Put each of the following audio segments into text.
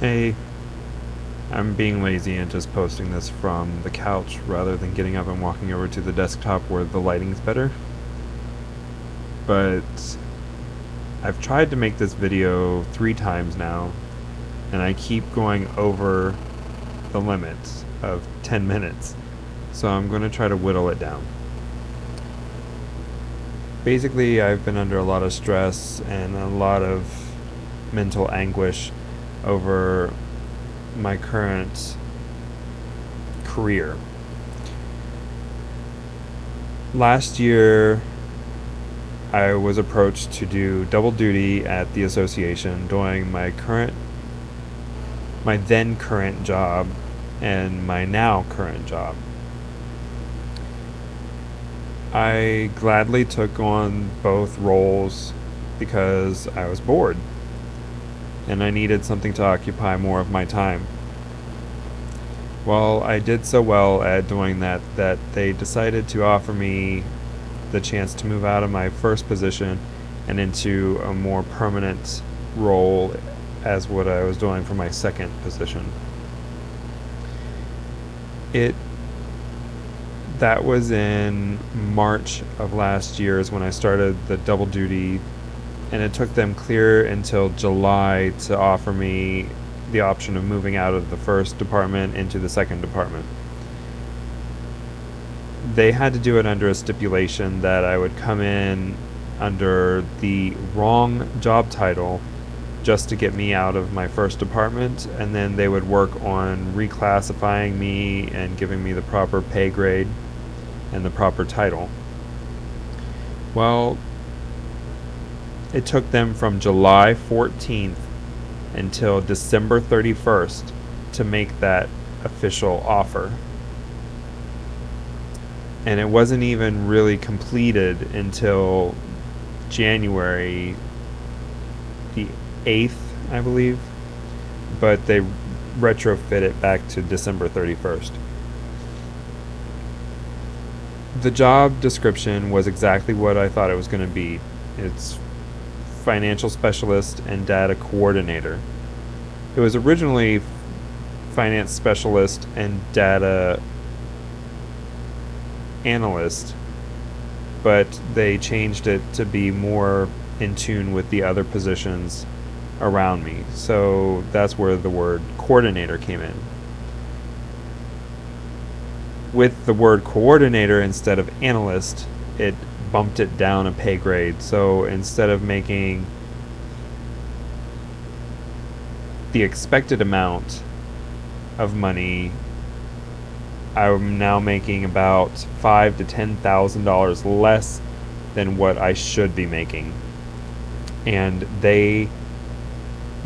Hey, I'm being lazy and just posting this from the couch rather than getting up and walking over to the desktop where the lighting's better. But I've tried to make this video 3 times now, and I keep going over the limit of 10 minutes. So I'm going to try to whittle it down. Basically, I've been under a lot of stress and a lot of mental anguish over my current career. Last year, I was approached to do double duty at the association doing my then current job and my now current job. I gladly took on both roles because I was bored and I needed something to occupy more of my time. Well, I did so well at doing that they decided to offer me the chance to move out of my first position and into a more permanent role as what I was doing for my second position. It That was in March of last year is when I started the double duty, and it took them clear until July to offer me the option of moving out of the first department into the second department. They had to do it under a stipulation that I would come in under the wrong job title just to get me out of my first department, and then they would work on reclassifying me and giving me the proper pay grade and the proper title. Well, it took them from July 14th until December 31st to make that official offer. And it wasn't even really completed until January the 8th, I believe, but they retrofit it back to December 31st. The job description was exactly what I thought it was going to be. It's financial specialist and data coordinator. It was originally finance specialist and data analyst, but they changed it to be more in tune with the other positions around me. So that's where the word coordinator came in. With the word coordinator instead of analyst, it bumped it down a pay grade. So instead of making the expected amount of money, I'm now making about $5,000 to $10,000 less than what I should be making. And they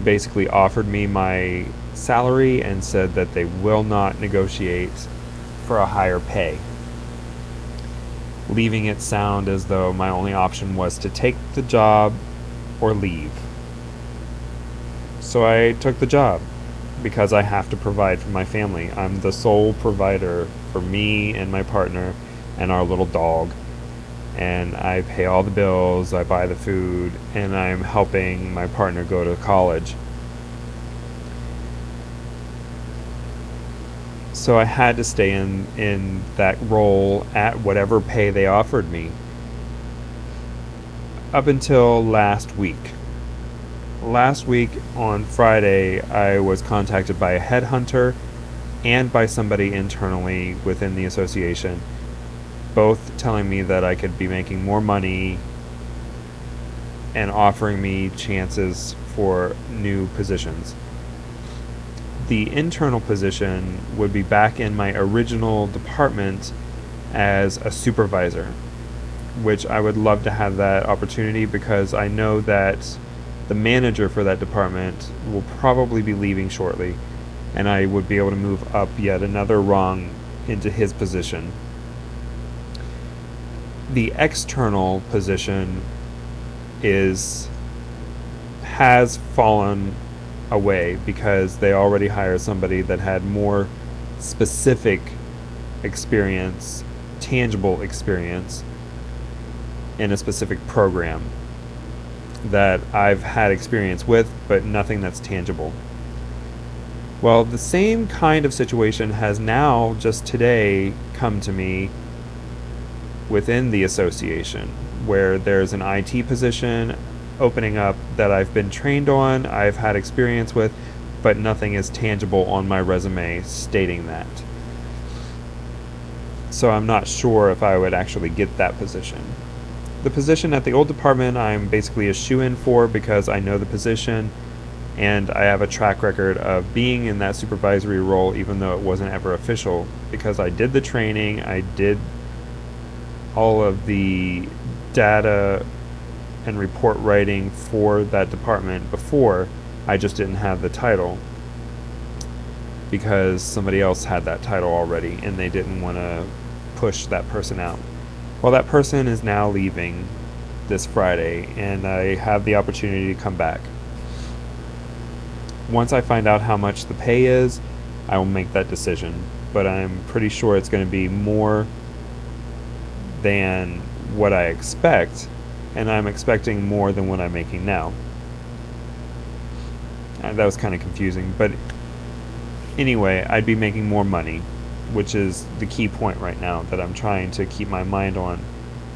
basically offered me my salary and said that they will not negotiate for a higher pay, leaving it sound as though my only option was to take the job or leave. So I took the job because I have to provide for my family. I'm the sole provider for me and my partner and our little dog. And I pay all the bills, I buy the food, and I'm helping my partner go to college. So I had to stay in that role at whatever pay they offered me. Up until last week. Last week on Friday, I was contacted by a headhunter and by somebody internally within the association, both telling me that I could be making more money and offering me chances for new positions. The internal position would be back in my original department as a supervisor, which I would love to have that opportunity because I know that the manager for that department will probably be leaving shortly, and I would be able to move up yet another rung into his position. The external position has fallen away because they already hired somebody that had more specific experience, tangible experience in a specific program that I've had experience with, but nothing that's tangible. Well, the same kind of situation has now just today come to me within the association, where there's an IT position opening up that I've been trained on, I've had experience with, but nothing is tangible on my resume stating that. So I'm not sure if I would actually get that position. The position at the old department, I'm basically a shoe-in for because I know the position and I have a track record of being in that supervisory role even though it wasn't ever official, because I did the training, I did all of the data and report writing for that department before. I just didn't have the title because somebody else had that title already and they didn't want to push that person out. Well, that person is now leaving this Friday and I have the opportunity to come back. Once I find out how much the pay is, I will make that decision, but I'm pretty sure it's going to be more than what I expect, and I'm expecting more than what I'm making now. That was kind of confusing, but anyway, I'd be making more money, which is the key point right now that I'm trying to keep my mind on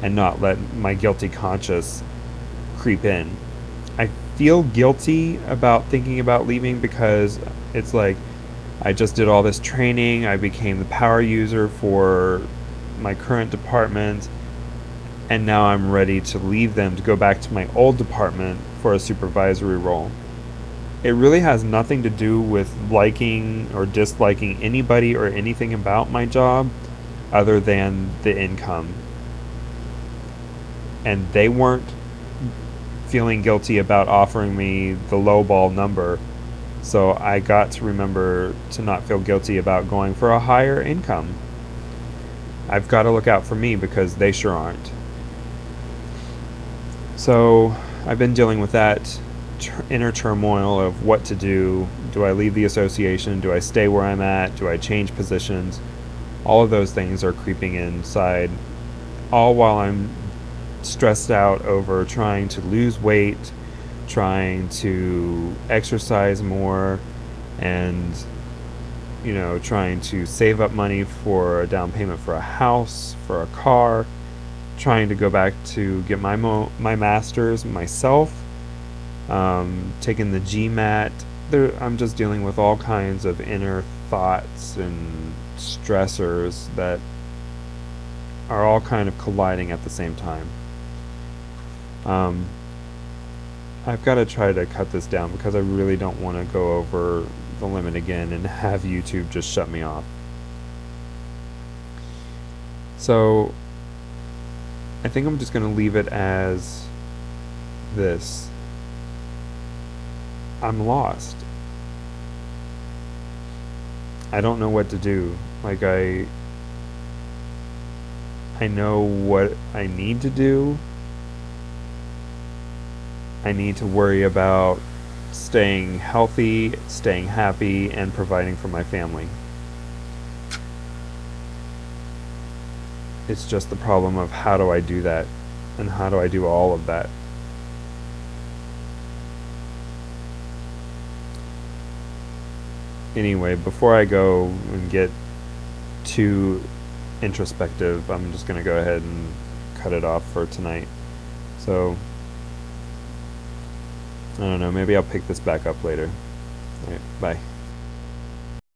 and not let my guilty conscience creep in. I feel guilty about thinking about leaving because it's like I just did all this training, I became the power user for my current department, and now I'm ready to leave them to go back to my old department for a supervisory role. It really has nothing to do with liking or disliking anybody or anything about my job other than the income. And they weren't feeling guilty about offering me the lowball number, so I got to remember to not feel guilty about going for a higher income. I've got to look out for me because they sure aren't. So I've been dealing with that inner turmoil of what to do. Do I leave the association? Do I stay where I'm at? Do I change positions? All of those things are creeping inside, all while I'm stressed out over trying to lose weight, trying to exercise more, and trying to save up money for a down payment for a house, for a car, trying to go back to get my master's myself, taking the GMAT. I'm just dealing with all kinds of inner thoughts and stressors that are all kind of colliding at the same time. I've got to try to cut this down because I really don't want to go over the limit again and have YouTube just shut me off. So I think I'm just going to leave it as this. I'm lost. I don't know what to do. Like I know what I need to do. I need to worry about staying healthy, staying happy, and providing for my family. It's just the problem of how do I do that, and how do I do all of that. Anyway, before I go and get too introspective, I'm just going to go ahead and cut it off for tonight. So I don't know, maybe I'll pick this back up later. Alright, bye.